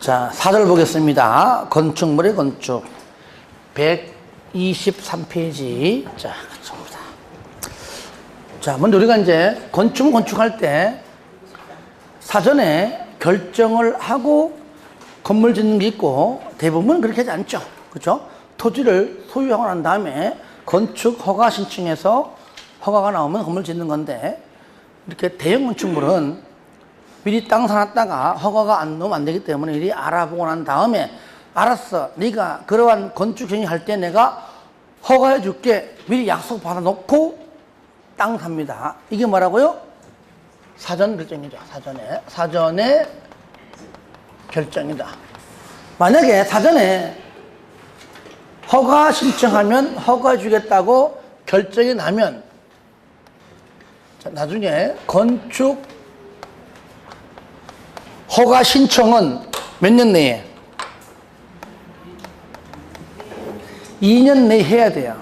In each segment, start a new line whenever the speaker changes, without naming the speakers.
자, 4절 보겠습니다. 건축물의 건축. 123페이지. 자, 가겠습니다. 자, 먼저 우리가 이제 건축할 때 사전에 결정을 하고 건물 짓는 게 있고 대부분 그렇게 하지 않죠. 그렇죠? 토지를 소유하고 난 다음에 건축 허가 신청해서 허가가 나오면 건물 짓는 건데 이렇게 대형 건축물은 미리 땅 사놨다가 허가가 안 나오면 안 되기 때문에 미리 알아보고 난 다음에 알았어, 네가 그러한 건축 행위 할 때 내가 허가해 줄게 미리 약속 받아 놓고 땅 삽니다. 이게 뭐라고요? 사전 결정이죠. 사전에 결정이다. 만약에 사전에 허가 신청하면 허가해 주겠다고 결정이 나면 자, 나중에 건축 허가 신청은 몇 년 내에? 2년 내에 해야 돼요.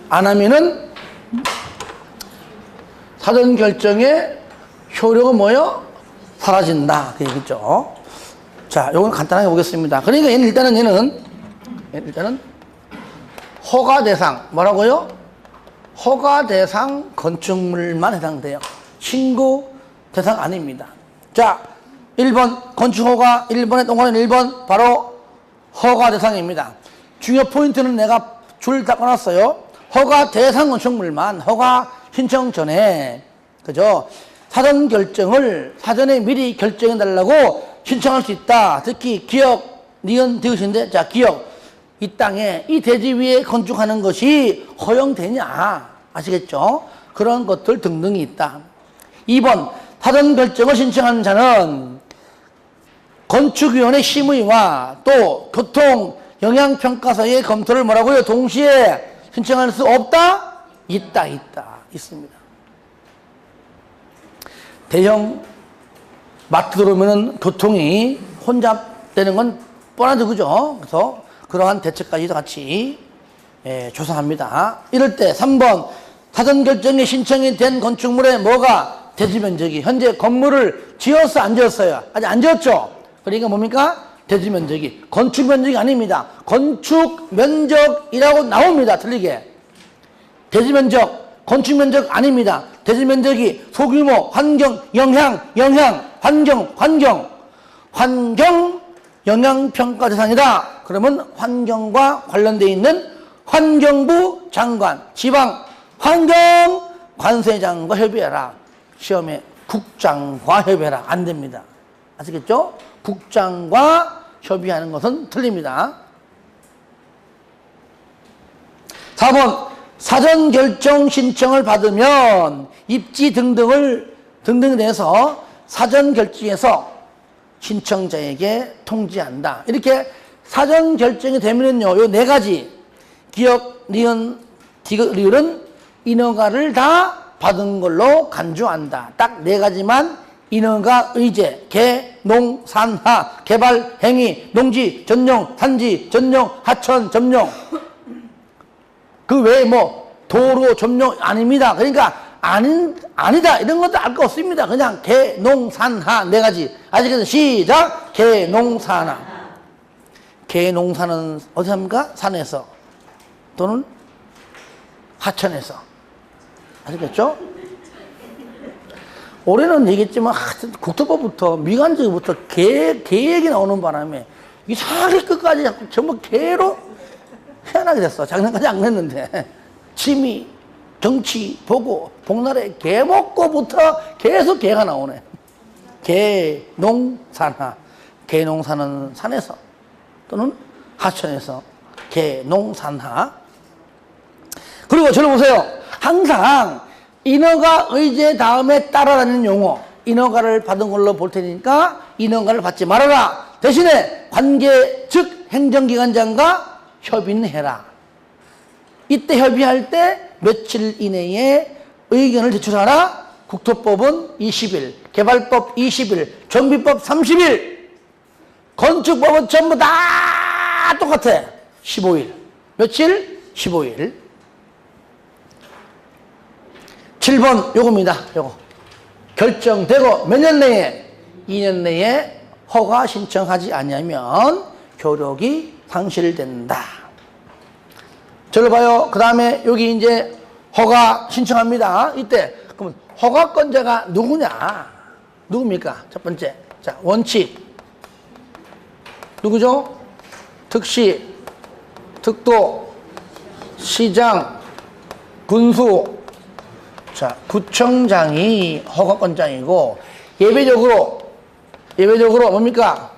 안 하면은 사전 결정의 효력은 뭐요? 사라진다. 그 얘기죠. 자, 요건 간단하게 보겠습니다. 그러니까 얘는 일단은 허가 대상, 뭐라고요? 허가 대상 건축물만 해당돼요. 신고 대상 아닙니다. 자, 1번 건축허가, 1번의 동그라미 1번 바로 허가 대상입니다. 중요 포인트는 내가 줄 다 꺼놨어요. 허가 대상 건축물만 허가 신청 전에 그죠? 사전 결정을 사전에 미리 결정해 달라고 신청할 수 있다. 특히 기역, 니은, 디귿인데 자, 기역 이 땅에 이 대지 위에 건축하는 것이 허용되냐 아시겠죠? 그런 것들 등등이 있다. 2번 사전 결정을 신청하는 자는 건축위원회 심의와 또 교통 영향평가서의 검토를 뭐라고요? 동시에 신청할 수 없다? 있습니다. 대형 마트 들어오면은 교통이 혼잡되는 건 뻔하죠, 그죠? 그래서 그러한 대책까지도 같이 조사합니다. 이럴 때 3번 사전 결정에 신청이 된 건축물의 뭐가 대지 면적이 현재 건물을 지었어 안 지었어요? 아직 안 지었죠? 그러니까 뭡니까? 대지 면적이 건축 면적이 아닙니다. 건축 면적이라고 나옵니다. 틀리게. 대지 면적, 건축 면적 아닙니다. 대지 면적이 소규모, 환경, 환경 영향평가 대상이다. 그러면 환경과 관련되어 있는 환경부 장관, 지방 환경관세장과 협의해라. 시험에 국장과 협의해라. 안 됩니다. 아시겠죠? 국장과 협의하는 것은 틀립니다. 4번 사전 결정 신청을 받으면 입지 등등에 대해서 사전 결정해서 신청자에게 통지한다. 이렇게 사전 결정이 되면요, 요 네 가지 기역, 니은, 디귿, 리을은 인허가를 다 받은 걸로 간주한다. 딱 네 가지만 인허가 의제, 개, 농, 산, 하, 개발, 행위, 농지, 전용, 산지, 전용, 하천, 점용. 그 외에 뭐 도로, 점용 아닙니다. 그러니까 아니다 이런 것도 알 거 없습니다. 그냥 개, 농, 산, 하 네 가지. 아시겠어요? 시작. 개, 농, 산, 하. 개, 농, 산은 어디서 합니까? 산에서 또는 하천에서. 아시겠죠? 올해는 얘기했지만 하여튼 국토법부터 미관적부터 개 얘기 나오는 바람에 이상하게 끝까지 자꾸 전부 개로 희한하게 됐어. 작년까지 안 그랬는데 취미, 정치, 보고 복날에 개 먹고부터 계속 개가 나오네. 개, 농, 산하. 개, 농, 산은 산에서 또는 하천에서 개, 농, 산하. 그리고 저를 보세요. 항상 인허가 의제 다음에 따라다니는 용어, 인허가를 받은 걸로 볼 테니까 인허가를 받지 말아라. 대신에 관계 즉 행정기관장과 협의는 해라. 이때 협의할 때 며칠 이내에 의견을 제출하라. 국토법은 20일, 개발법 20일, 정비법 30일, 건축법은 전부 다 똑같아. 15일. 며칠? 15일. 7번 요겁니다. 요거. 결정되고 몇 년 내에? 2년 내에 허가 신청하지 않으면 효력이 상실된다. 저를 봐요. 그 다음에 여기 이제 허가 신청합니다. 이때 그러면 허가권자가 누구냐? 누굽니까? 첫 번째. 자, 원칙. 누구죠? 특시, 특도, 시장, 군수. 자, 구청장이 허가권장이고 예외적으로 뭡니까?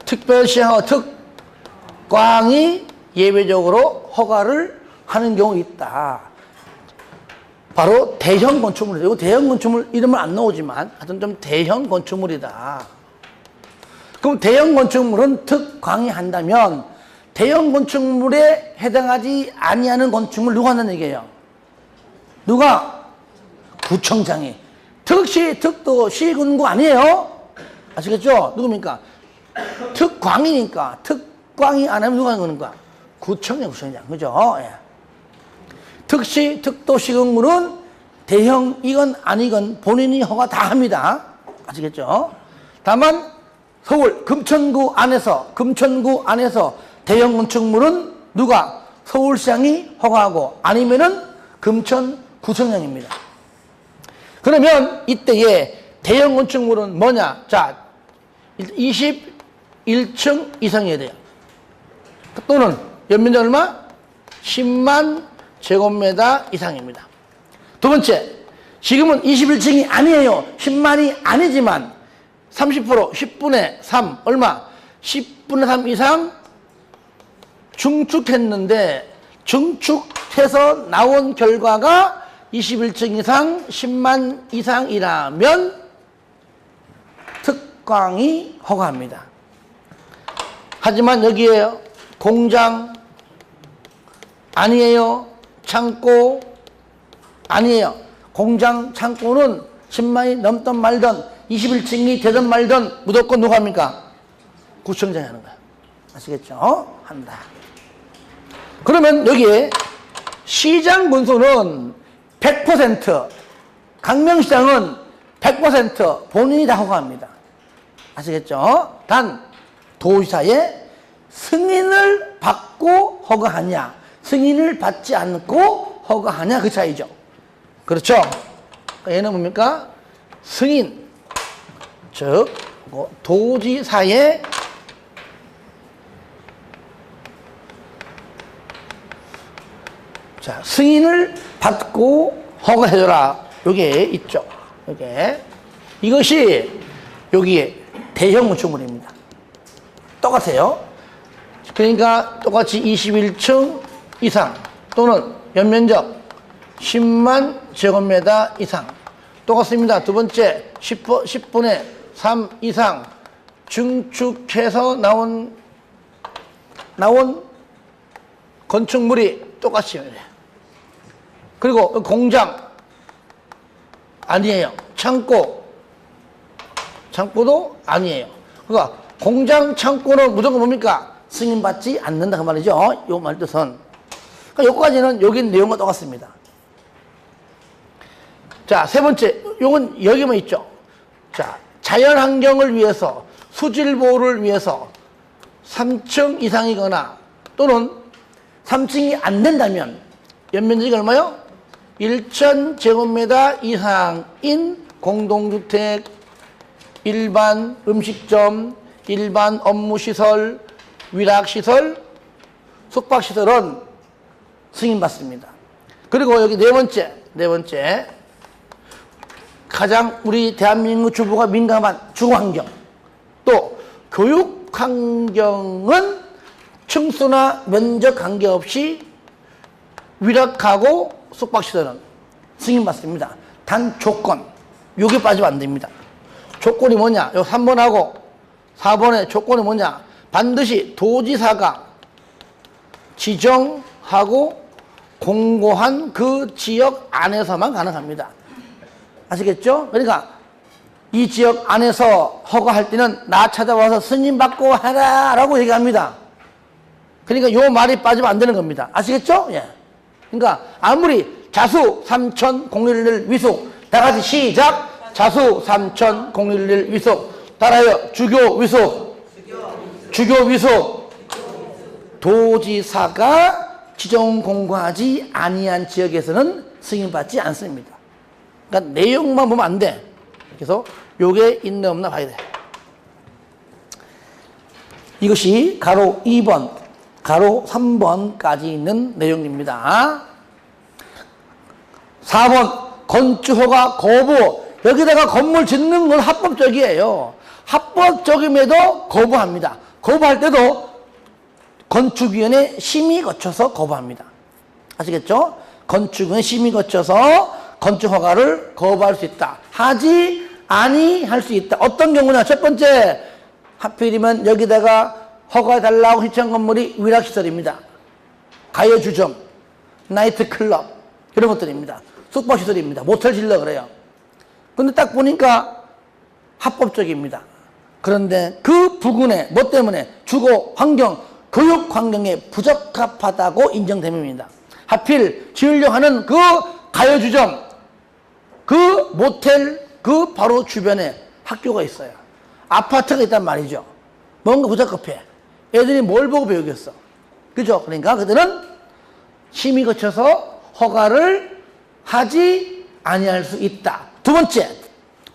특별시하고 특광이 예외적으로 허가를 하는 경우 있다. 바로 대형 건축물이에요. 이거 대형 건축물 이름은 안 나오지만 하여튼 좀 대형 건축물이다. 그럼 대형 건축물은 특광이 한다면 대형 건축물에 해당하지 아니하는 건축물 누가 한다는 얘기예요? 누가? 구청장이. 특시, 특도, 시군구 아니에요? 아시겠죠? 누굽니까? 특광이니까. 특광이 안 하면 누가 하는 건가? 구청장. 그죠? 예. 특시, 특도, 시군구는 대형이건 아니건 본인이 허가 다 합니다. 아시겠죠? 다만 서울 금천구 안에서 대형 건축물은 누가? 서울시장이 허가하고 아니면은 금천구청장입니다. 그러면 이때에 대형 건축물은 뭐냐? 자, 21층 이상이어야 돼요. 또는 연면적 얼마? 10만 제곱미터 이상입니다. 두 번째, 지금은 21층이 아니에요. 10만이 아니지만 30% 10분의 3 얼마? 10분의 3 이상 증축했는데 증축해서 나온 결과가 21층 이상 10만 이상이라면 특광이 허가합니다. 하지만 여기에 공장 아니에요. 창고 아니에요. 공장 창고는 10만이 넘던 말던 21층이 되던 말던 무조건 누가 합니까? 구청장이 하는 거야. 아시겠죠? 한다. 그러면 여기에 시장 군수는 100%, 강명시장은 100% 본인이 다 허가합니다. 아시겠죠? 단 도지사의 승인을 받고 허가하냐, 승인을 받지 않고 허가하냐 그 차이죠. 그렇죠? 얘는 뭡니까? 승인, 즉 도지사의 자, 승인을 받고 허가해줘라. 요게 있죠. 요게. 이것이 여기에 대형 건축물입니다. 똑같아요. 그러니까 똑같이 21층 이상 또는 연면적 10만 제곱미터 이상. 똑같습니다. 두 번째, 10분의 3 이상 증축해서 나온 건축물이 똑같이 해요. 그리고 공장 아니에요. 창고도 아니에요. 그러니까 공장, 창고는 무조건 뭡니까? 승인받지 않는다 그 말이죠. 요 말 뜻은. 그러니까 여기까지는 여기 내용과 똑같습니다. 자, 세 번째, 요건 여기만 있죠. 자, 자연환경을 위해서, 수질보호를 위해서 3층 이상이거나 또는 3층이 안 된다면 연면적이 얼마요? 1,000제곱미터 이상인 공동주택, 일반 음식점, 일반 업무시설, 위락시설, 숙박시설은 승인받습니다. 그리고 여기 네 번째 가장 우리 대한민국 주부가 민감한 주거환경, 또 교육환경은 층수나 면적 관계없이 위락하고 숙박시설은 승인받습니다. 단 조건, 요게 빠지면 안 됩니다. 조건이 뭐냐? 요 3번하고 4번의 조건이 뭐냐? 반드시 도지사가 지정하고 공고한 그 지역 안에서만 가능합니다. 아시겠죠? 그러니까 이 지역 안에서 허가할 때는 나 찾아와서 승인받고 하라 라고 얘기합니다. 그러니까 요 말이 빠지면 안 되는 겁니다. 아시겠죠? 예. 그러니까 아무리 자수 3,011 위숙 다 같이 시작. 자수 3,011 위숙 따라요. 주교 위속. 주교 위속. 도지사가 지정 공고하지 아니한 지역에서는 승인받지 않습니다. 그러니까 내용만 보면 안 돼. 그래서 요게 있나 없나 봐야 돼. 이것이 가로 2번, 가로 3번까지 있는 내용입니다. 4번 건축허가 거부. 여기다가 건물 짓는 건 합법적이에요. 합법적임에도 거부합니다. 거부할 때도 건축위원회 심의 거쳐서 거부합니다. 아시겠죠? 건축위원회 심의 거쳐서 건축허가를 거부할 수 있다. 하지 아니할 수 있다. 어떤 경우냐? 첫 번째, 하필이면 여기다가 허가해달라고 신청한 건물이 위락시설입니다. 가요주점, 나이트클럽 이런 것들입니다. 숙박시설입니다. 모텔 질러 그래요. 근데 딱 보니까 합법적입니다. 그런데 그 부근에 뭐 때문에 주거 환경, 교육 환경에 부적합하다고 인정됩니다. 하필 지으려고 하는 그 가요주점, 그 모텔 그 바로 주변에 학교가 있어요. 아파트가 있단 말이죠. 뭔가 부적합해. 애들이 뭘 보고 배우겠어. 그죠? 그러니까 그들은 심의 거쳐서 허가를 하지 아니할 수 있다. 두 번째,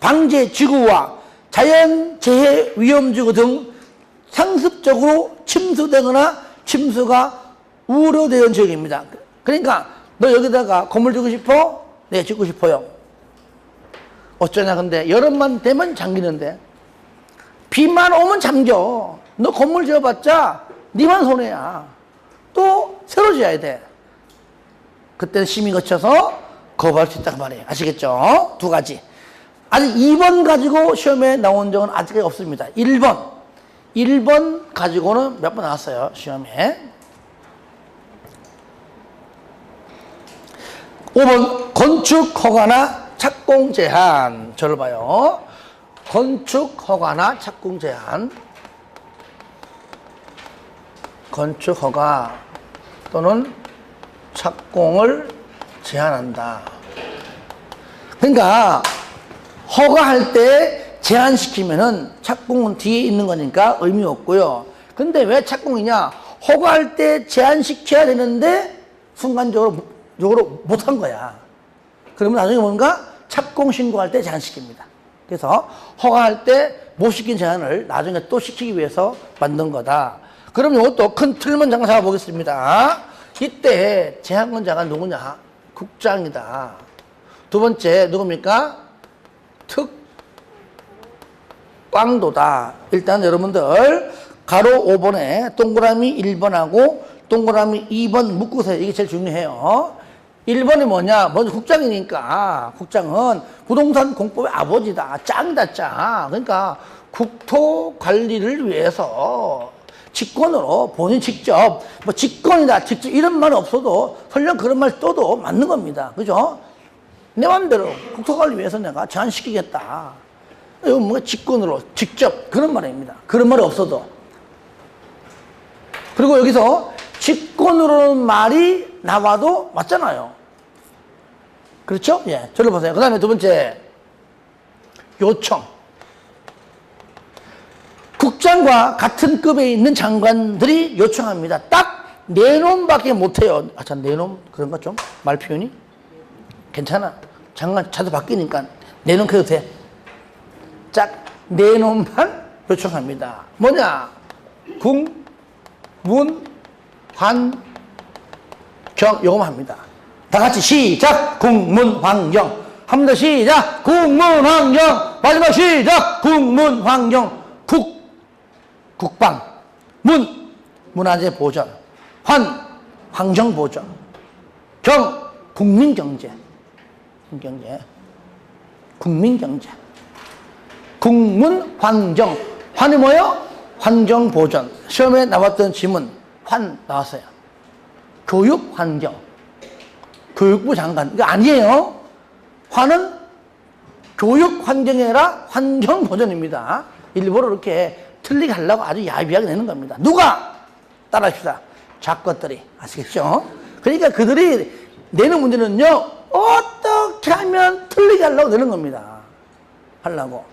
방제지구와 자연재해 위험지구 등 상습적으로 침수되거나 침수가 우려되는 지역입니다. 그러니까 너 여기다가 건물 짓고 싶어? 네, 짓고 싶어요. 어쩌냐 근데 여름만 되면 잠기는데 비만 오면 잠겨. 너 건물 지어봤자 니만 손해야. 또 새로 지어야 돼. 그때는 심의 거쳐서 거부할 수 있다고 말해요. 아시겠죠? 두 가지. 아직 2번 가지고 시험에 나온 적은 아직까지 없습니다. 1번 가지고는 몇 번 나왔어요. 시험에. 5번 건축허가나 착공 제한. 저를 봐요. 건축허가나 착공 제한. 건축허가 또는 착공을 제한한다. 그러니까 허가할 때 제한시키면은 착공은 뒤에 있는 거니까 의미 없고요. 근데 왜 착공이냐? 허가할 때 제한시켜야 되는데 순간적으로 못한 거야. 그러면 나중에 뭔가 착공 신고할 때 제한시킵니다. 그래서 허가할 때 못 시킨 제한을 나중에 또 시키기 위해서 만든 거다. 그럼 이것도 큰 틀만 잠깐 잡아보겠습니다. 이때 제한권자가 누구냐? 국장이다. 두 번째 누굽니까? 특광도다. 일단 여러분들 가로 5번에 동그라미 1번하고 동그라미 2번 묶으세요. 이게 제일 중요해요. 1번이 뭐냐? 먼저 국장이니까 국장은 부동산 공법의 아버지다. 짱이다 짱. 그러니까 국토 관리를 위해서 직권으로 본인 직접 뭐 직권이다 직접 이런 말은 없어도 설령 그런 말 써도 맞는 겁니다. 그죠? 내 맘대로 국토 관리 위해서 내가 제한시키겠다. 이건 뭔가 직권으로 직접 그런 말입니다. 그런 말이 없어도. 그리고 여기서 직권으로는 말이 나와도 맞잖아요. 그렇죠? 예. 저를 보세요. 그 다음에 두 번째. 요청. 국장과 같은 급에 있는 장관들이 요청합니다. 딱 네 놈밖에 못해요. 아, 참, 네 놈? 그런가 좀? 말 표현이? 괜찮아. 장관 자주 바뀌니까 네 놈 해도 돼. 짝, 네 놈만 요청합니다. 뭐냐? 국, 문, 환, 경, 요거만 합니다. 다 같이 시작! 국문, 환경. 한 번 더 시작! 국문, 환경. 마지막 시작! 국문, 환경. 국방. 문화재 보전. 환경 보전. 국민경제. 국민경제. 국문, 환경. 환이 뭐예요? 환경 보전. 시험에 나왔던 지문. 환 나왔어요. 교육 환경. 교육부 장관. 이거 아니에요. 환은 교육 환경이 아니라 환경 보전입니다. 일부러 이렇게 틀리게 하려고 아주 야비하게 내는 겁니다. 누가? 따라합시다. 작것들이. 아시겠죠? 그러니까 그들이 내는 문제는요, 어떻게 하면 틀리게 하려고 내는 겁니다. 하려고.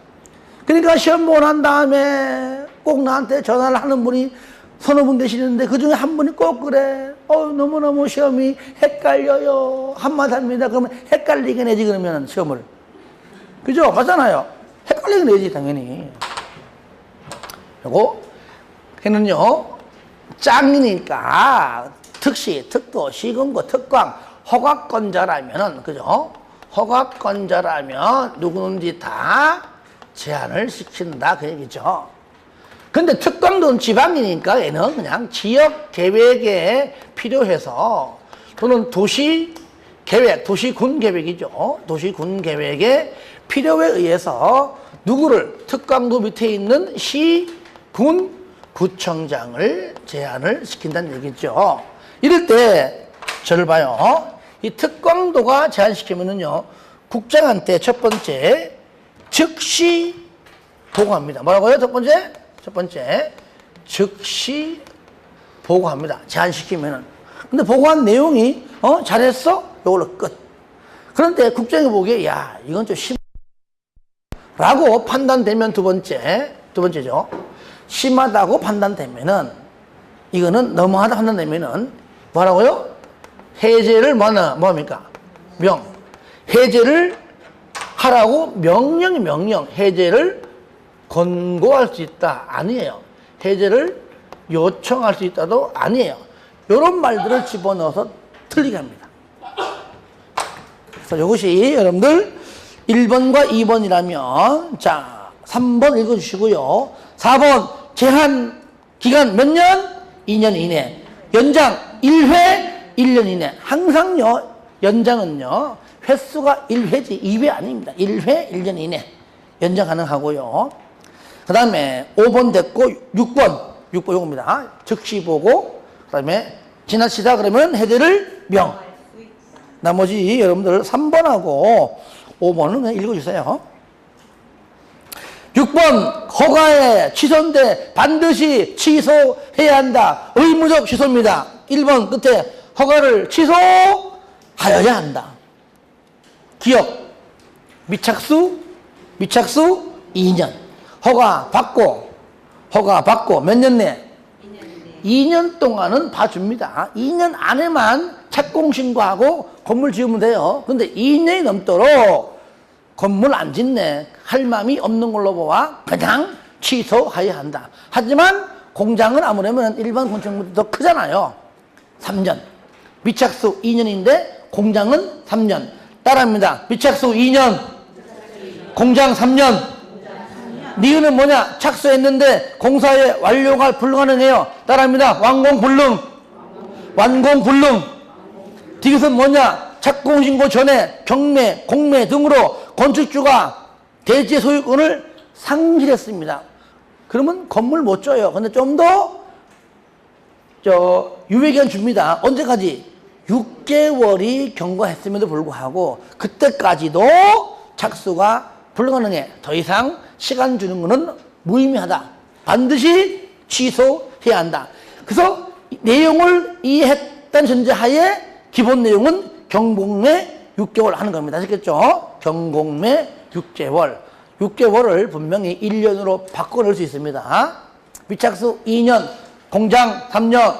그러니까 시험 보고 난 다음에 꼭 나한테 전화를 하는 분이 서너 분 되시는데 그중에 한 분이 꼭 그래. 너무너무 시험이 헷갈려요. 한마디 합니다. 그러면 헷갈리게 내지 그러면 시험을. 그죠? 맞잖아요. 헷갈리게 내지 당연히. 그리고 걔는요 짱이니까 특시, 특도, 시금고, 특광, 허각건자라면은 그죠? 허각건자라면 누구든지 다 제한을 시킨다 그 얘기죠. 근데 특광도는 지방이니까 얘는 그냥 지역 계획에 필요해서 또는 도시 계획, 도시군 계획이죠. 도시군 계획의 필요에 의해서 누구를 특광도 밑에 있는 시, 군, 구청장을 제한을 시킨다는 얘기죠. 이럴 때 저를 봐요. 이 특광도가 제한시키면은요 국장한테 첫 번째 즉시 보고합니다. 뭐라고요? 첫 번째 즉시 보고합니다. 제한시키면은. 근데 보고한 내용이 잘했어? 이걸로 끝. 그런데 국장이 보기에 야 이건 좀 심하다고 판단되면 두 번째죠. 심하다고 판단되면은 이거는 너무하다 판단되면은 뭐라고요? 해제를 뭐합니까? 해제를 하라고 명령 해제를 권고할 수 있다 아니에요. 해제를 요청할 수 있다도 아니에요. 이런 말들을 집어넣어서 틀리게 합니다. 그래서 이것이 여러분들 1번과 2번이라면 자 3번 읽어주시고요. 4번 제한 기간 몇 년? 2년 이내. 연장 1회 1년 이내. 항상요 연장은요 횟수가 1회지 2회 아닙니다. 1회 1년 이내 연장 가능하고요. 그 다음에 5번 됐고 6번 요겁니다. 즉시 보고 그 다음에 지나치다 그러면 해제를 나머지 여러분들 3번하고 5번은 그냥 읽어주세요. 6번 허가에 취소인데 반드시 취소해야 한다. 의무적 취소입니다. 1번 끝에 허가를 취소하여야 한다. 기억 미착수 2년 허가 받고 몇 년 내? 2년 동안은 봐줍니다. 2년 안에만 착공신고하고 건물 지으면 돼요. 근데 2년이 넘도록 건물 안 짓네 할 마음이 없는 걸로 보아 그냥 취소해야 한다. 하지만 공장은 아무래도 일반 건축물보다 더 크잖아요. 3년 미착수 2년인데 공장은 3년 따라합니다. 미착수 2년 공장 3년 니은은 뭐냐? 착수했는데 공사의 완료가 불가능해요. 따라합니다. 완공불능. 디귿은 뭐냐? 착공신고 전에 경매, 공매 등으로 건축주가 대지 소유권을 상실했습니다. 그러면 건물 못 줘요. 근데 좀 더 유예기간 줍니다. 언제까지? 6개월이 경과했음에도 불구하고 그때까지도 착수가 불가능해. 더 이상 시간 주는 것은 무의미하다. 반드시 취소해야 한다. 그래서 내용을 이해했다는 전제하에 기본 내용은 경공매 6개월 하는 겁니다. 아시겠죠? 경공매 6개월. 6개월을 분명히 1년으로 바꿔낼 수 있습니다. 미착수 2년, 공장 3년,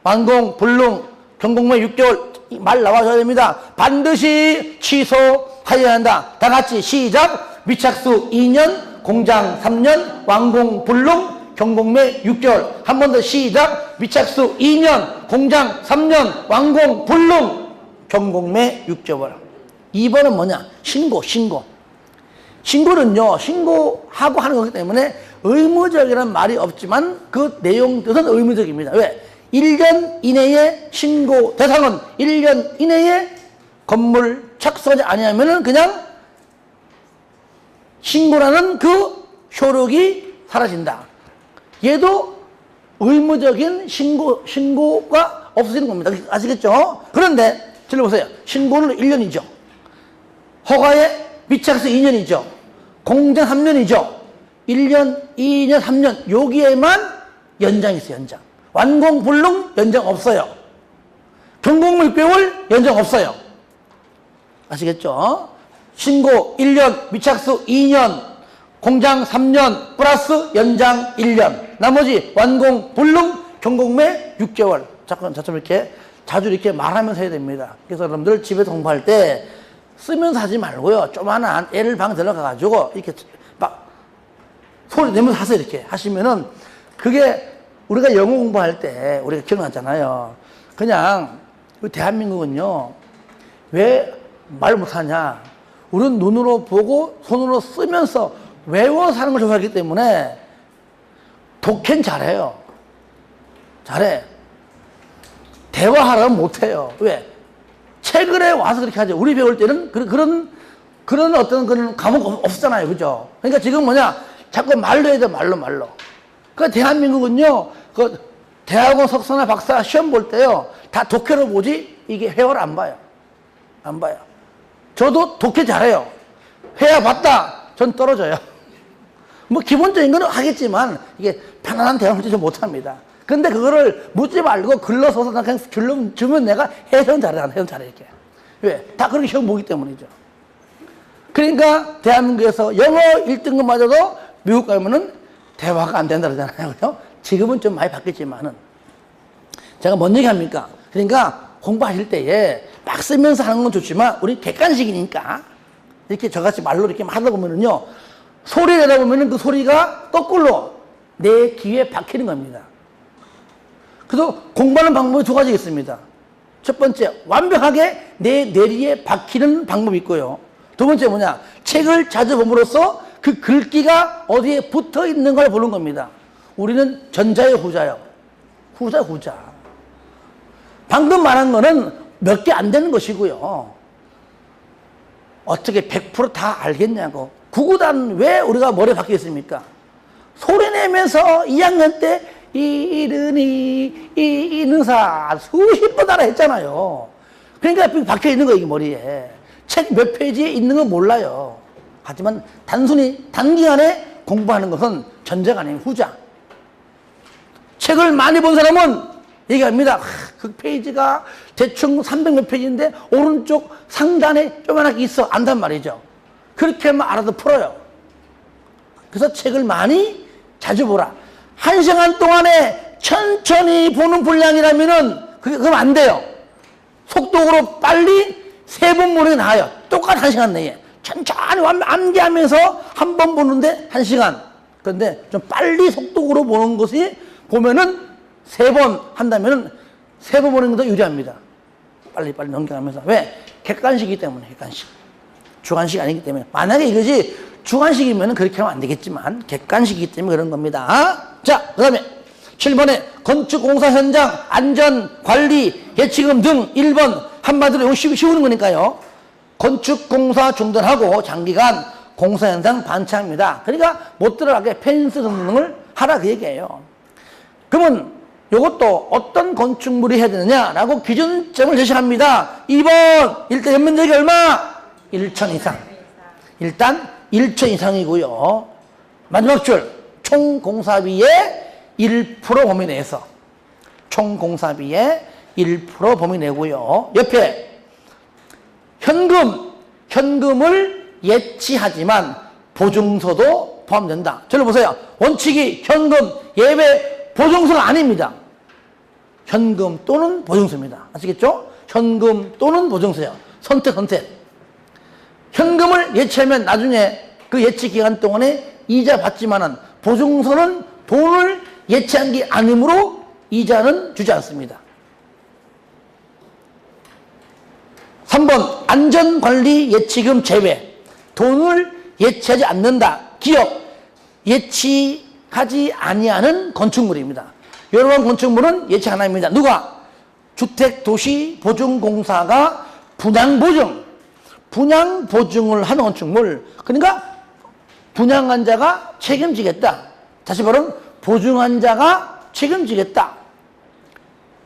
완공, 불능, 경공매 6개월 말 나와줘야 됩니다. 반드시 취소해야 한다. 다 같이 시작. 미착수 2년, 공장 3년, 완공, 불능, 경공매 6개월. 한 번 더 시작. 미착수 2년, 공장 3년, 완공, 불능, 경공매 6개월. 2번은 뭐냐? 신고는요, 신고하고 하는 거기 때문에 의무적이라는 말이 없지만 그 내용 뜻은 의무적입니다. 왜? 1년 이내에 신고 대상은 1년 이내에 건물 착수하지 아니하면은 그냥 신고라는 그 효력이 사라진다. 얘도 의무적인 신고가 없어지는 겁니다. 아시겠죠? 그런데 들어보세요. 신고는 1년이죠. 허가에 미착수 2년이죠. 공장 3년이죠. 1년, 2년, 3년 여기에만 연장이 있어요. 연장. 완공, 불능 연장 없어요. 경공매 6개월 연장 없어요. 아시겠죠? 신고 1년, 미착수 2년, 공장 3년 플러스 연장 1년. 나머지 완공, 불능, 경공매 6개월. 자꾸 이렇게 자주 이렇게 말하면서 해야 됩니다. 그래서 여러분들 집에서 공부할 때 쓰면서 하지 말고요. 조만한 애를 방 들어가가지고 이렇게 막 소리 내면서 하세요. 이렇게 하시면은 그게 우리가 영어 공부할 때 우리가 기억나잖아요. 그냥 대한민국은요. 왜 말 못하냐. 우리는 눈으로 보고 손으로 쓰면서 외워서 하는 걸 좋아하기 때문에 독해는 잘해요. 잘해. 대화하라면 못해요. 왜? 책을에 와서 그렇게 하죠. 우리 배울 때는 그런 어떤 그런 과목 없잖아요. 그죠? 그러니까 지금 뭐냐? 자꾸 말로 해야 돼. 말로. 그러니까 대한민국은요, 그 대학원 석사나 박사 시험 볼 때요, 다 독해로 보지, 이게 회화를 안 봐요. 안 봐요. 저도 독해 잘해요. 회화 봤다. 전 떨어져요. 뭐 기본적인 거는 하겠지만 이게 편안한 대화를 좀 못합니다. 근데 그거를 묻지 말고 글러서서 그냥 결론 주면 내가 해석은 잘해, 해석은 잘해 이렇게. 왜? 다 그렇게 시험 보기 때문이죠. 그러니까 대한민국에서 영어 1등급마저도 미국 가면은 대화가 안 된다 그러잖아요. 그죠? 지금은 좀 많이 바뀌었지만은 제가 뭔 얘기합니까? 그러니까 공부하실 때에 막 쓰면서 하는 건 좋지만 우리 객관식이니까 이렇게 저같이 말로 이렇게 하다 보면은요, 소리 내다 보면은 그 소리가 거꾸로 내 귀에 박히는 겁니다. 그래서 공부하는 방법이 두 가지 있습니다. 첫 번째, 완벽하게 내 뇌리에 박히는 방법이 있고요. 두 번째 뭐냐, 책을 자주 봄으로써 그 글귀가 어디에 붙어 있는 걸 보는 겁니다. 우리는 전자예요, 후자요? 후자. 방금 말한 거는 몇 개 안 되는 것이고요. 어떻게 100% 다 알겠냐고. 구구단 왜 우리가 머리에 박혀 있습니까? 소리 내면서 2학년 때 이르니 이는사 수십 번 따라 했잖아요. 그러니까 박혀 있는 거예요, 이 머리에. 책 몇 페이지에 있는 건 몰라요. 하지만 단순히 단기간에 공부하는 것은 전자가 아닌 후자. 책을 많이 본 사람은 얘기합니다. 그 페이지가 대충 300 몇 페이지인데 오른쪽 상단에 조그맣게 있어. 안단 말이죠. 그렇게만 알아도 풀어요. 그래서 책을 많이 자주 보라. 1시간 동안에 천천히 보는 분량이라면은 그럼 안 돼요. 속독으로 빨리 3번 보는 게 나아요. 똑같은 1시간 내에. 천천히 암기하면서 한 번 보는데 1시간. 그런데 좀 빨리 속독으로 보는 것이 보면은 3번 한다면은 3번 보는 게 더 유리합니다. 빨리 넘겨가면서. 왜? 객관식이기 때문에, 객관식. 주관식 아니기 때문에. 만약에 이것이 주관식이면 그렇게 하면 안 되겠지만, 객관식이기 때문에 그런 겁니다. 자, 그 다음에 7번에 건축공사 현장 안전관리 예치금 등 1번 한마디로 이거 쉬우는 거니까요. 건축공사 중단하고 장기간 공사 현장 반차입니다. 그러니까 못 들어가게 펜스 등등을 하라 그 얘기예요. 그러면 이것도 어떤 건축물이 해야 되느냐라고 기준점을 제시합니다. 2번 일단 연면적이 얼마? 1천 이상. 일단 1천 이상이고요. 마지막 줄 총 공사비의 1% 범위 내에서 총 공사비의 1% 범위 내고요. 옆에 현금을 예치하지만 보증서도 포함된다. 저를 보세요. 원칙이 현금, 예외, 보증서가 아닙니다. 현금 또는 보증서입니다. 아시겠죠? 현금 또는 보증서요. 선택. 현금을 예치하면 나중에 그 예치 기간 동안에 이자 받지만은 보증서는 돈을 예치한 게 아니므로 이자는 주지 않습니다. 3번 안전관리 예치금 제외. 돈을 예치하지 않는다. 기업 예치하지 아니하는 건축물입니다. 이런 건축물은 예치 안 합니다. 누가? 주택도시보증공사가 분양보증을 하는 건축물. 그러니까 분양한 자가 책임지겠다. 다시 말하면 보증한 자가 책임지겠다.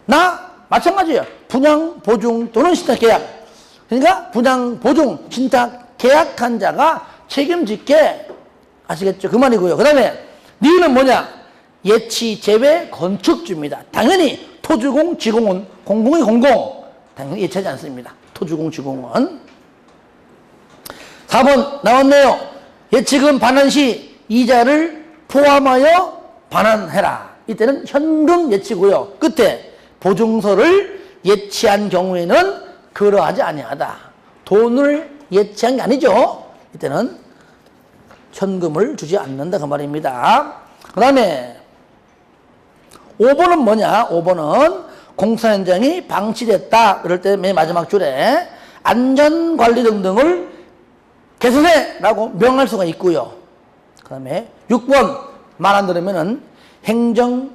나 마찬가지예요. 분양보증 또는 신탁계약. 그러니까 분양보증, 신탁계약한 자가 책임질게. 아시겠죠? 그 말이고요. 그 다음에 니는 뭐냐? 예치 제외 건축주입니다. 당연히 토주공, 지공은 공공이 공공. 당연히 예치하지 않습니다. 토주공, 지공은. 4번 나왔네요. 예치금 반환 시 이자를 포함하여 반환해라. 이때는 현금 예치고요. 끝에 보증서를 예치한 경우에는 그러하지 아니하다. 돈을 예치한 게 아니죠. 이때는 현금을 주지 않는다 그 말입니다. 그 다음에 5번은 뭐냐? 5번은 공사 현장이 방치됐다. 그럴 때 맨 마지막 줄에 안전관리 등등을 개선해라고 명할 수가 있고요. 그 다음에 6번 말 안 들으면은 행정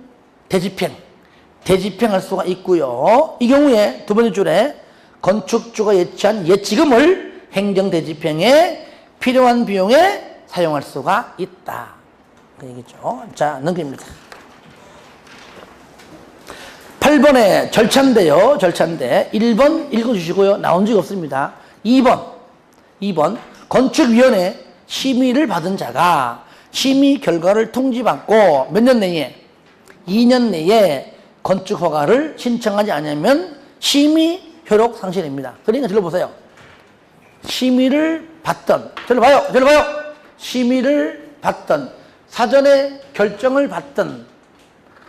대집행할 수가 있고요. 이 경우에 두 번째 줄에 건축주가 예치한 예치금을 행정 대집행에 필요한 비용에 사용할 수가 있다. 그 얘기죠. 자, 넘깁니다. 8번에 절차인데요. 절차인데 1번 읽어주시고요. 나온 적이 없습니다. 2번 건축위원회 심의를 받은 자가 심의 결과를 통지받고 몇 년 내에 2년 내에 건축허가를 신청하지 않으면 심의 효력 상실입니다. 그러니까 들어보세요. 심의를 받던 저를 봐요. 심의를 받던 사전에 결정을 받던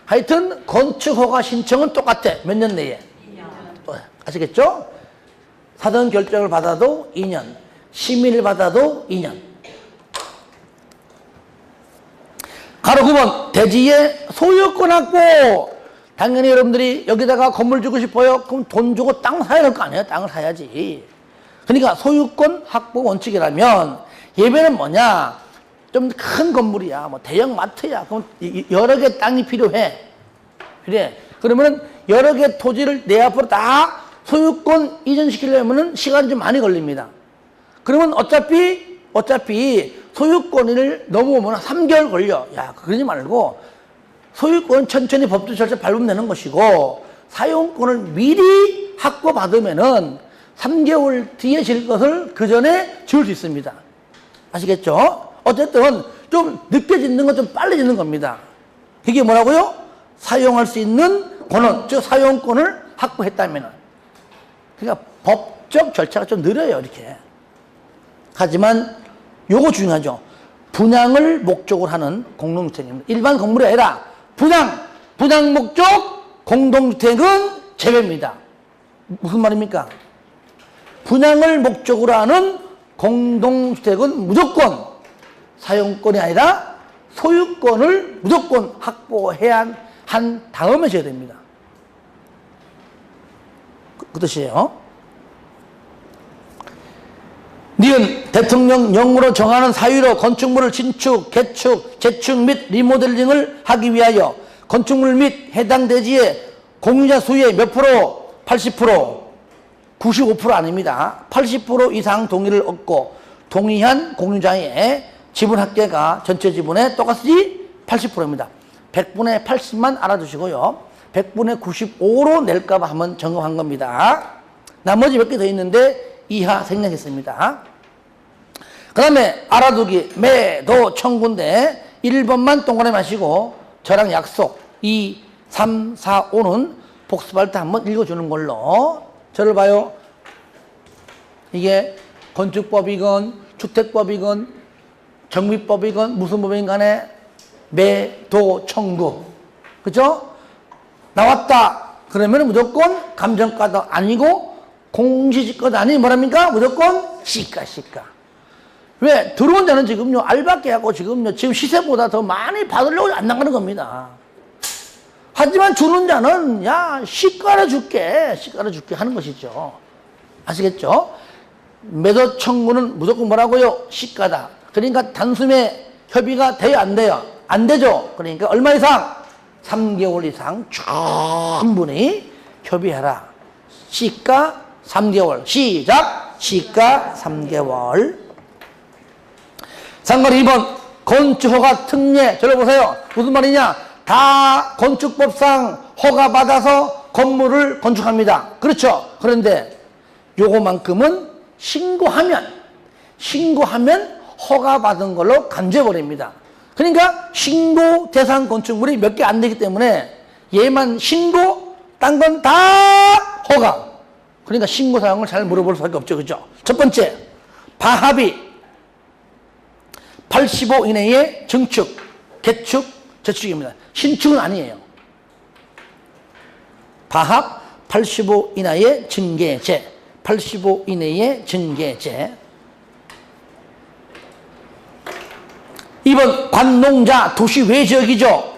하여튼 건축허가 신청은 똑같아. 몇 년 내에? 2년. 아시겠죠? 사전 결정을 받아도 2년, 심의를 받아도 2년. 가로 9번 대지의 소유권 확보. 당연히 여러분들이 여기다가 건물 주고 싶어요. 그럼 돈 주고 땅 사야 될 거 아니에요? 땅을 사야지. 그러니까 소유권 확보 원칙이라면 예배는 뭐냐? 좀 큰 건물이야. 뭐 대형 마트야. 그럼 여러 개 땅이 필요해. 그래. 그러면은 여러 개 토지를 내 앞으로 다 소유권 이전시키려면은 시간이 좀 많이 걸립니다. 그러면 어차피 소유권을 넘어오면 3개월 걸려. 야, 그러지 말고 소유권 천천히 법적 절차 밟으면 되는 것이고 사용권을 미리 확보받으면은 3개월 뒤에 질 것을 그 전에 지을 수 있습니다. 아시겠죠? 어쨌든 좀 늦게 짓는 건 좀 빨리 짓는 겁니다. 이게 뭐라고요? 사용할 수 있는 권한, 즉 사용권을 확보했다면은. 그러니까 법적 절차가 좀 느려요, 이렇게. 하지만 요거 중요하죠. 분양을 목적으로 하는 공동주택입니다. 일반 건물이 아니라 분양 목적 공동주택은 제외입니다. 무슨 말입니까? 분양을 목적으로 하는 공동주택은 무조건 사용권이 아니라 소유권을 무조건 확보해야 한 다음에 줘야 됩니다. 그 뜻이에요. 니은 대통령령으로 정하는 사유로 건축물을 신축, 개축, 재축 및 리모델링을 하기 위하여 건축물 및 해당 대지의 공유자 수의 몇 프로? 80%, 95% 아닙니다. 80% 이상 동의를 얻고 동의한 공유자의 지분 합계가 전체 지분의 똑같이 80%입니다. 100분의 80만 알아두시고요. 100분의 95로 낼까봐 한번 점검한 겁니다. 나머지 몇 개 더 있는데 이하 생략했습니다. 그 다음에 알아두기 매도 청구인데 1번만 동그라미 마시고 저랑 약속 2, 3, 4, 5는 복습할 때 한번 읽어주는 걸로. 저를 봐요. 이게 건축법이건 주택법이건 정비법이건 무슨 법이건 간에 매도 청구. 그죠? 나왔다. 그러면 무조건 감정가도 아니고 공시지가도 아니 뭐랍니까? 무조건 시가. 왜? 들어온 자는 지금요 알바 깨하고 지금 시세보다 더 많이 받으려고 안 나가는 겁니다. 하지만 주는 자는 야 시가를 줄게 하는 것이죠. 아시겠죠? 매도 청구는 무조건 뭐라고요? 시가다. 그러니까 단숨에 협의가 돼요? 안 돼요? 안 되죠? 그러니까 얼마 이상? 3개월 이상 충분히 협의해라. 시가 3개월. 시작! 시가 3개월. 상관 2번 건축허가 특례. 저를 보세요. 무슨 말이냐? 다 건축법상 허가받아서 건물을 건축합니다. 그렇죠? 그런데 요거만큼은 신고하면 허가받은 걸로 간주해버립니다. 그러니까 신고 대상 건축물이 몇 개 안 되기 때문에 얘만 신고, 딴 건 다 허가. 그러니까 신고 사항을 잘 물어볼 수밖에 없죠. 그죠? 첫 번째, 85 이내의 증축, 개축, 저축입니다. 신축은 아니에요. 바합 85 이내의 증계제, 85 이내의 증계제. 2번 관농자 도시 외지역이죠.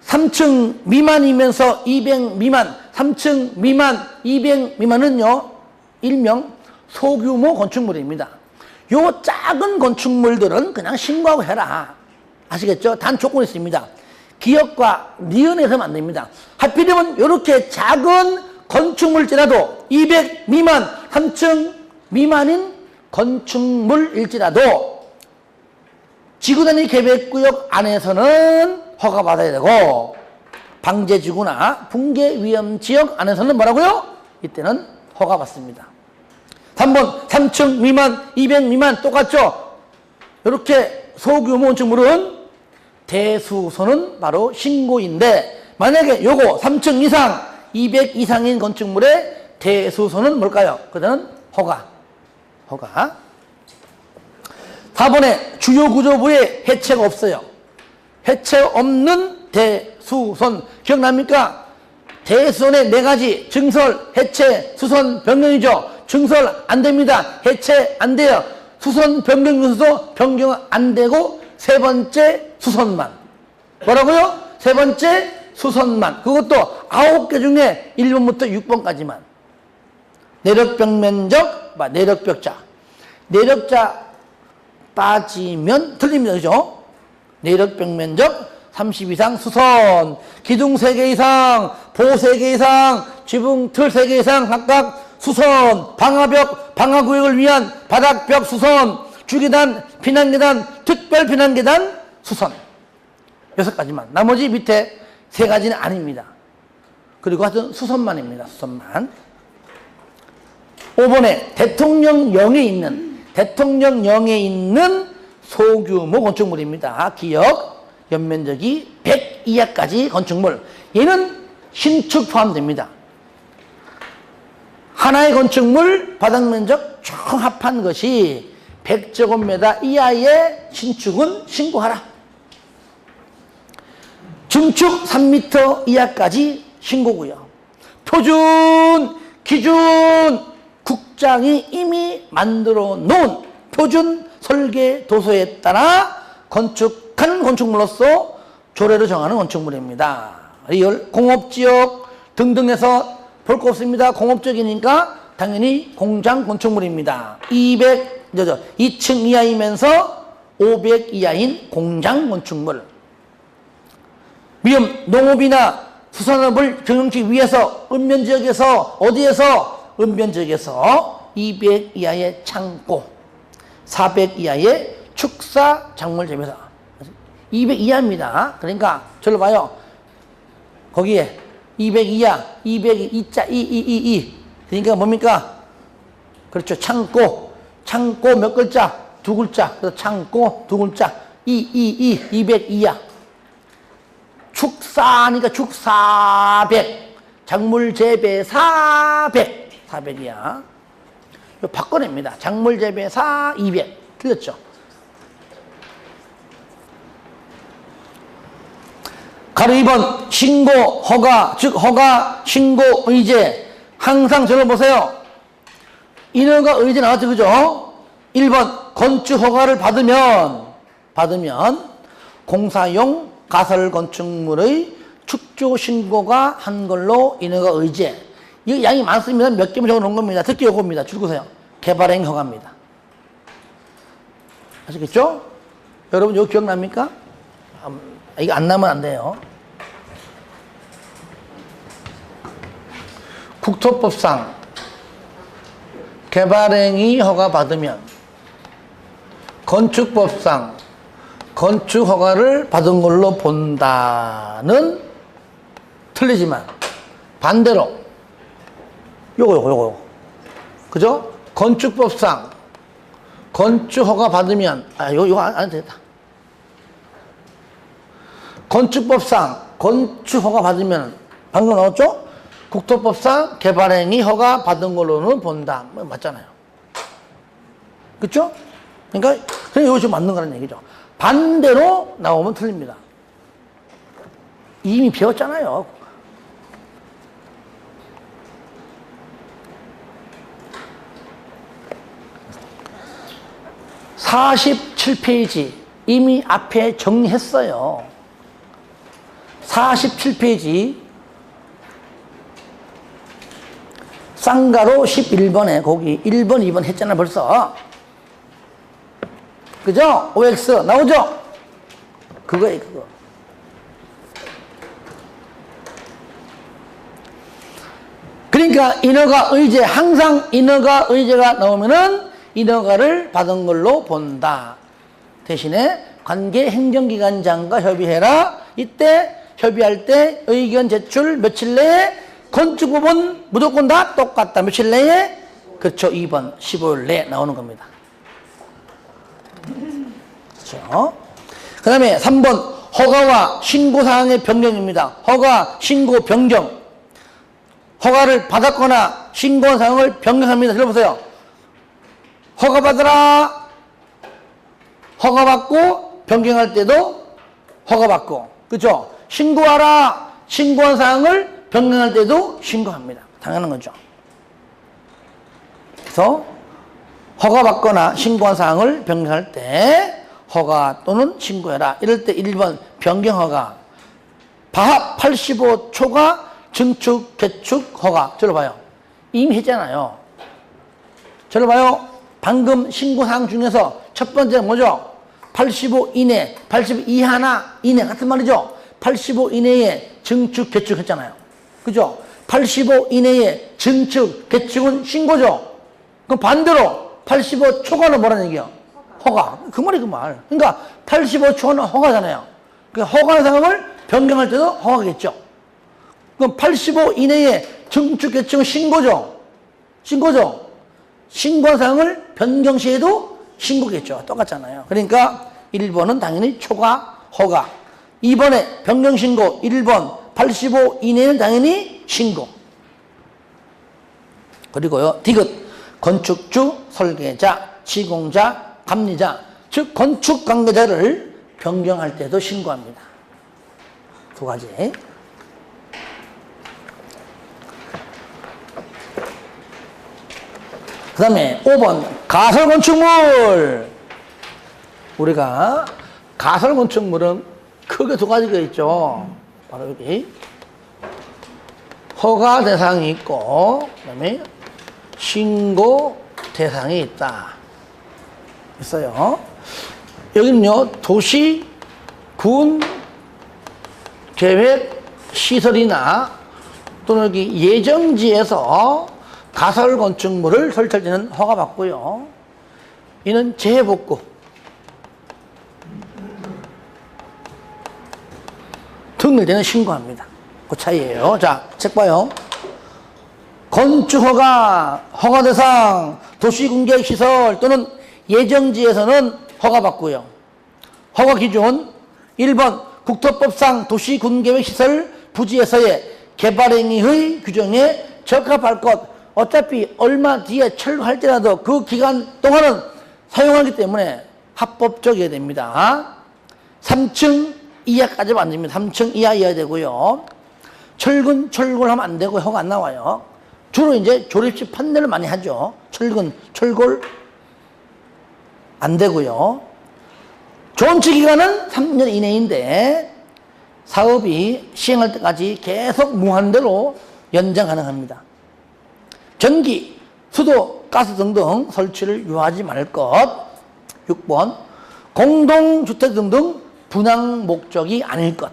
3층 미만이면서 200 미만, 3층 미만, 200 미만은요, 일명 소규모 건축물입니다. 요 작은 건축물들은 그냥 신고하고 해라. 아시겠죠? 단 조건이 있습니다. 기업과 니은에서는 안 됩니다. 하필이면 이렇게 작은 건축물일지라도 200 미만, 3층 미만인 건축물일지라도 지구단위 계획구역 안에서는 허가받아야 되고, 방제지구나 붕괴 위험 지역 안에서는 뭐라고요? 이때는 허가받습니다. 3번 3층 미만, 200 미만 똑같죠? 이렇게 소규모 건축물은 대수소는 바로 신고인데, 만약에 요거 3층 이상, 200 이상인 건축물의 대수소는 뭘까요? 그다음은 허가. 4번에 주요 구조부에 해체가 없어요. 해체 없는 대수선. 기억납니까? 대수선의 4가지. 증설, 해체, 수선, 변경이죠. 증설 안 됩니다. 해체 안 돼요. 수선, 변경 요소도 변경 안 되고, 세 번째 수선만. 뭐라고요? 세 번째 수선만. 그것도 9개 중에 1번부터 6번까지만. 내력벽 면적, 내력벽자. 내력자 빠지면 틀립니다. 그죠? 내력벽 면적 30 이상 수선. 기둥 3개 이상, 보 3개 이상, 지붕 틀 3개 이상 각각 수선. 방화벽, 방화구역을 위한 바닥벽 수선. 주계단, 피난계단, 특별 피난계단 수선. 6가지만. 나머지 밑에 3가지는 아닙니다. 그리고 하여튼 수선만입니다. 수선만. 5번에 대통령령에 있는 소규모 건축물입니다. 기역, 연면적이 100 이하까지 건축물. 얘는 신축 포함됩니다. 하나의 건축물 바닥면적 총 합한 것이 100제곱미터 이하의 신축은 신고하라. 증축 3m 이하까지 신고고요. 표준, 기준, 국장이 이미 만들어 놓은 표준 설계 도서에 따라 건축한 건축물로서 조례를 정하는 건축물입니다. 리얼, 공업지역 등등해서 볼 거 없습니다. 공업지역이니까 당연히 공장 건축물입니다. 2층 이하이면서 500 이하인 공장 건축물. 위험, 농업이나 수산업을 경영하기 위해서 읍면지역에서 어디에서? 읍면지역에서 200 이하의 창고, 400 이하의 축사 작물 재배사. 200 이하입니다. 그러니까 저를 봐요. 거기에 200 이하, 200 2자 2. 그러니까 뭡니까? 그렇죠. 창고 몇 글자? 2글자. 그래서 창고 2글자. 200 이하. 축사니까 축400. 작물 재배 400이야. 이거 바꿔냅니다. 작물 재배 200. 틀렸죠? 가로 2번 신고, 허가, 즉 허가, 신고, 의제. 항상 저를 보세요. 인허가 의제 나왔죠, 그죠? 1번 건축 허가를 받으면 공사용 가설 건축물의 축조 신고가 한 걸로 인허가 의제. 이 양이 많습니다. 몇 개만 적어 놓은 겁니다. 특히 요겁니다. 줄거세요. 개발행 허가입니다. 아시겠죠? 여러분 이거 기억납니까? 이거 안 나면 안 돼요. 국토법상 개발행위 허가받으면 건축법상 건축 허가를 받은 걸로 본다는 틀리지만 반대로 요거 그죠? 건축법상 건축 허가 받으면 요거 안 해도 되겠다. 건축법상 건축 허가 받으면 방금 나왔죠? 국토법상 개발행위 허가 받은 걸로는 본다. 맞잖아요. 그쵸? 그러니까 이것이 맞는 거라는 얘기죠. 반대로 나오면 틀립니다. 이미 배웠잖아요. (47페이지) 이미 앞에 정리했어요. 47페이지 쌍가로 11번에 거기 1번, 2번 했잖아 벌써. 그죠? OX 나오죠? 그거예요, 그거. 그러니까 인허가 의제, 항상 인허가 의제가 나오면은 인허가를 받은 걸로 본다. 대신에 관계 행정기관장과 협의해라. 이때 협의할 때 의견 제출 며칠 내에, 건축법은 무조건 다 똑같다. 며칠 내에? 그렇죠. 2번 15일 내에 나오는 겁니다. 그렇죠. 그 다음에 3번 허가와 신고사항의 변경입니다. 허가, 신고, 변경. 허가를 받았거나 신고한 사항을 변경합니다. 들어보세요. 허가받으라. 허가받고 변경할 때도 허가받고. 그렇죠? 신고하라. 신고한 사항을 변경할 때도 신고합니다. 당연한 거죠. 그래서 허가받거나 신고한 사항을 변경할 때 허가 또는 신고해라. 이럴 때 1번 변경허가. 바합 85초가 증축, 개축, 허가. 저를 봐요. 이미 했잖아요. 저를 봐요. 방금 신고사항 중에서 첫 번째는 뭐죠? 85 이내, 85 이하나 이내 같은 말이죠. 85 이내에 증축, 개축 했잖아요. 그죠? 85 이내에 증축, 개축은 신고죠. 그럼 반대로 85 초과는 뭐라는 얘기야? 허가. 그 말이 그 말. 그러니까 85 초과는 허가잖아요. 그러니까 허가한 사항을 변경할 때도 허가겠죠. 그럼 85 이내에 증축, 개축은 신고죠. 신고죠. 신고한 사항을 변경 시에도 신고겠죠. 똑같잖아요. 그러니까 1번은 당연히 초과, 허가. 2번에 변경 신고 1번 85 이내는 당연히 신고. 그리고요. 디귿 건축주, 설계자, 시공자, 감리자, 즉 건축 관계자를 변경할 때도 신고합니다. 두 가지. 그 다음에 5번 가설건축물. 우리가 가설건축물은 크게 두 가지가 있죠. 바로 여기 허가 대상이 있고 그 다음에 신고 대상이 있어요. 여기는요 도시, 군, 계획, 시설이나 또는 여기 예정지에서 가설 건축물을 설치할 때는 허가받고요. 이는 재해복구 등일 때는 신고합니다. 그 차이예요. 자, 책 봐요. 건축허가, 허가대상, 도시군계획시설 또는 예정지에서는 허가받고요. 허가기준 1번 국토법상 도시군계획시설 부지에서의 개발행위의 규정에 적합할 것. 어차피 얼마 뒤에 철거할 때라도 그 기간 동안은 사용하기 때문에 합법적이어야 됩니다. 3층 이하까지는 안 됩니다. 3층 이하여야 되고요. 철근, 철골 하면 안 되고 허가 안 나와요. 주로 이제 조립식 판넬을 많이 하죠. 철근, 철골 안 되고요. 존치 기간은 3년 이내인데 사업이 시행할 때까지 계속 무한대로 연장 가능합니다. 전기, 수도, 가스 등등 설치를 유하지 말 것. 6번 공동주택 등등 분양 목적이 아닐 것.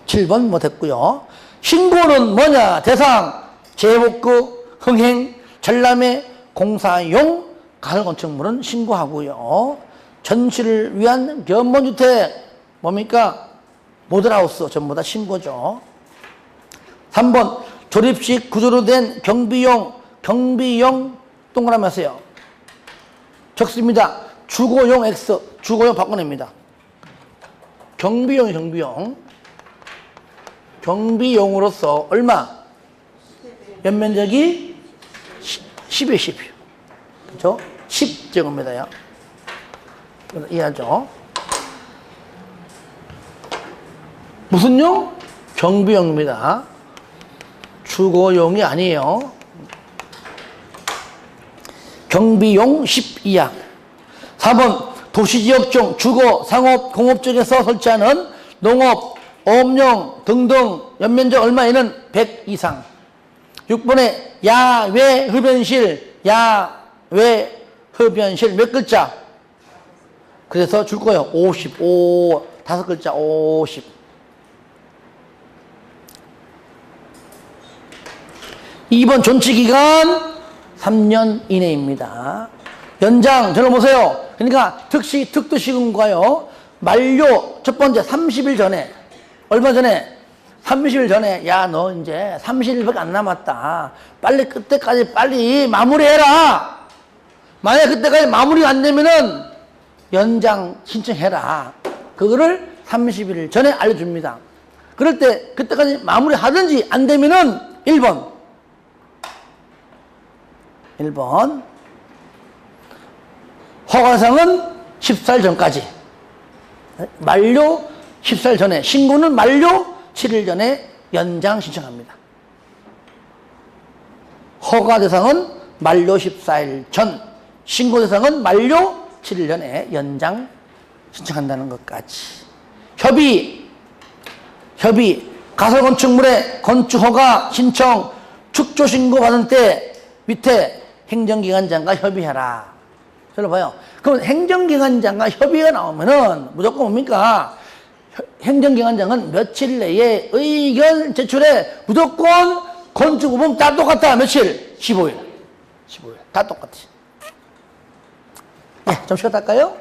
7번 뭐 됐고요. 신고는 뭐냐? 대상, 재복구, 흥행, 전람회, 공사용, 가설건축물은 신고하고요. 전시를 위한 견본주택 뭡니까? 모델하우스 전부 다 신고죠. 3번 조립식 구조로 된 경비용 동그라미 하세요. 적습니다. 주거용 X, 주거용 바꿔냅니다. 경비용으로서 얼마? 연면적이 10에 10. 그렇죠? 10제곱미터요. 이해하죠? 무슨 용? 경비용입니다. 주거용이 아니에요. 경비용 12약. 4번 도시지역 중 주거, 상업, 공업 쪽에서 설치하는 농업, 어업용 등등 연면적 얼마에는 100 이상. 6번에 야외 흡연실, 야외 흡연실 몇 글자? 그래서 줄 거예요. 55, 5글자 50. 2번 존치기간 3년 이내입니다. 연장, 저를 보세요. 그러니까 특시, 특두시군과요. 만료, 첫 번째 30일 전에, 얼마 전에? 30일 전에, 야, 너 이제 30일밖에 안 남았다. 빨리 그때까지 빨리 마무리해라. 만약에 그때까지 마무리가 안 되면은 연장 신청해라. 그거를 30일 전에 알려줍니다. 그럴 때, 그때까지 마무리 하든지 안 되면은 1번. 허가상은 14일 전까지. 만료 14일 전에. 신고는 만료 7일 전에 연장 신청합니다. 허가 대상은 만료 14일 전. 신고 대상은 만료 7일 전에 연장 신청한다는 것까지. 협의. 가설건축물의 건축허가 신청 축조 신고 받은 때 밑에 행정기관장과 협의해라. 저를 봐요. 그럼 행정기관장과 협의가 나오면은 무조건 뭡니까? 행정기관장은 며칠 내에 의견 제출해. 무조건 건축법은 다 똑같다. 며칠? 15일. 다 똑같아. 네, 좀 쉬었다 할까요?